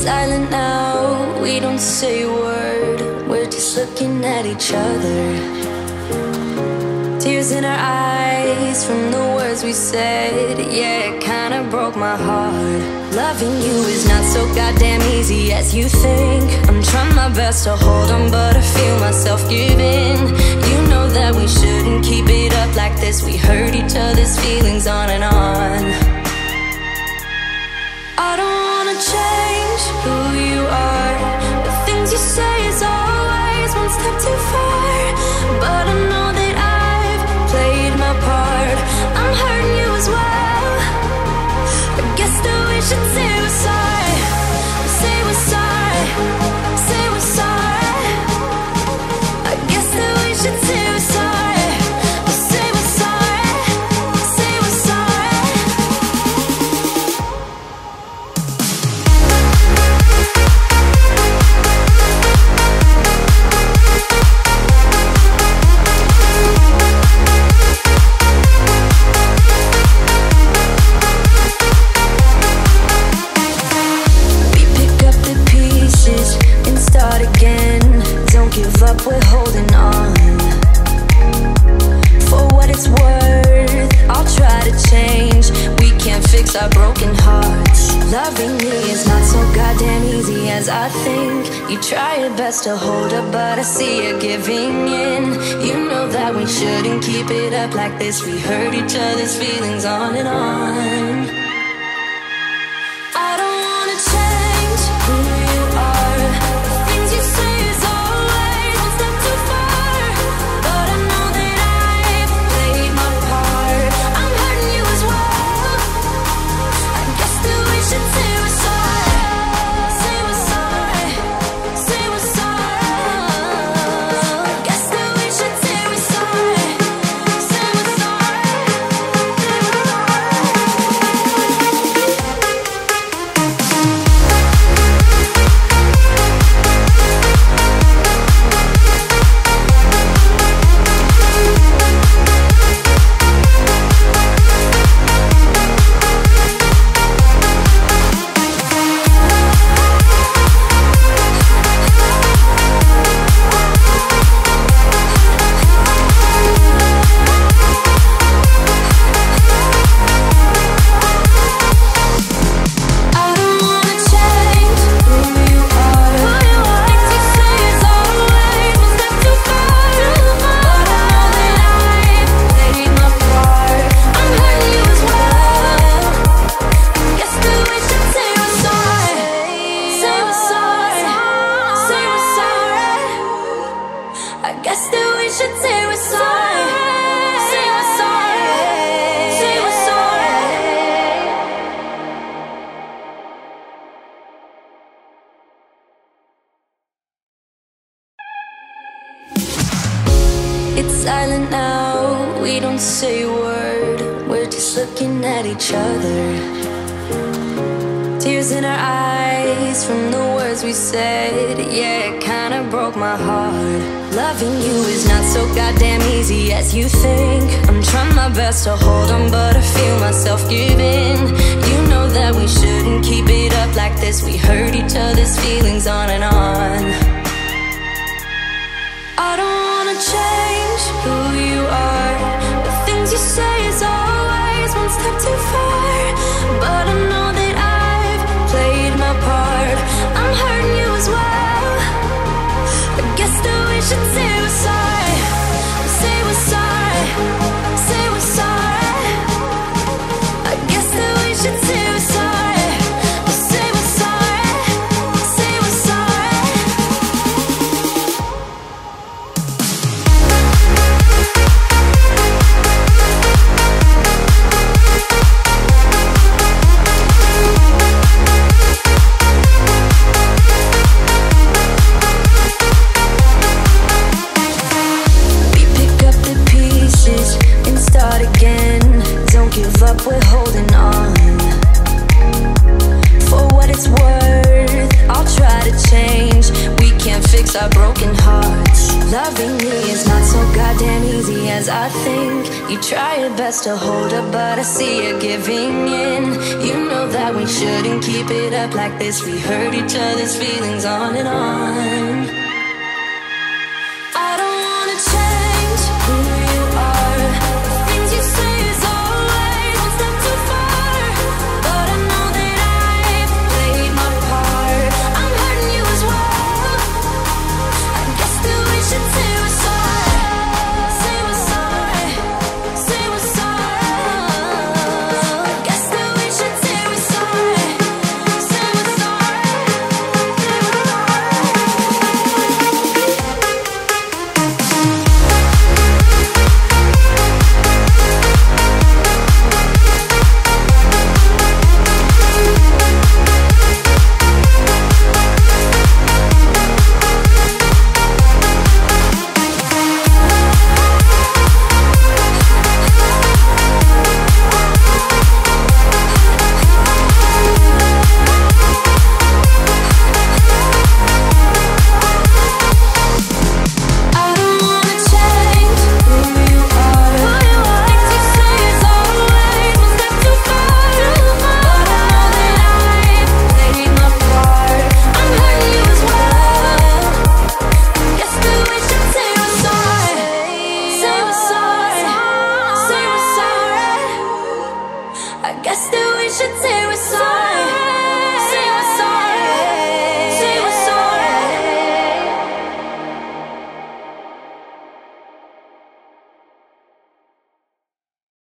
silent now, we don't say a word. We're just looking at each other. Tears in our eyes from the words we said. Yeah, it kinda broke my heart. Loving you is not so goddamn easy as you think. I'm trying my best to hold on, but I feel myself giving. You know that we shouldn't keep it up like this. We hurt each other's feelings on and on. I don't wanna change who you are. The things you say is always one step too far. But I know that I've played my part. I'm hurting you as well. I guess that we should say we're sorry. Say we're sorry. Say we're sorry. I guess that we should say we're sorry. Say we're sorry. Say we're sorry. Start again, don't give up, we're holding on. For what it's worth, I'll try to change. We can't fix our broken hearts. Loving me is not so goddamn easy as I think. You try your best to hold up, but I see you giving in. You know that we shouldn't keep it up like this. We hurt each other's feelings on and on. I don't wanna change who you are. You say is always one step too far. But I know that I've played my part. I'm hurting you as well. I guess that we should say we're sorry. Say we're sorry. Say we're sorry. I guess that we should say we're sorry. Say we're sorry. It's silent now, we don't say a word. We're just looking at each other. Tears in our eyes from the words we said. Yeah, it kinda broke my heart. Loving you is not so goddamn easy as you think. I'm trying my best to hold on, but I feel myself giving. You know that we shouldn't keep it up like this. We hurt each other's feelings on and on. I don't wanna change who you are. The things you say is always one step too far. But I know that I've played my part. I'm hurting you as well. I guess that we should say we're sorry. Say we're sorry. Say we're sorry. I guess that we should say we're sorry. Say we're sorry. Say we're sorry. Loving me is not so goddamn easy as I think. You try your best to hold up, but I see you giving in. You know that we shouldn't keep it up like this. We hurt each other's feelings on and on.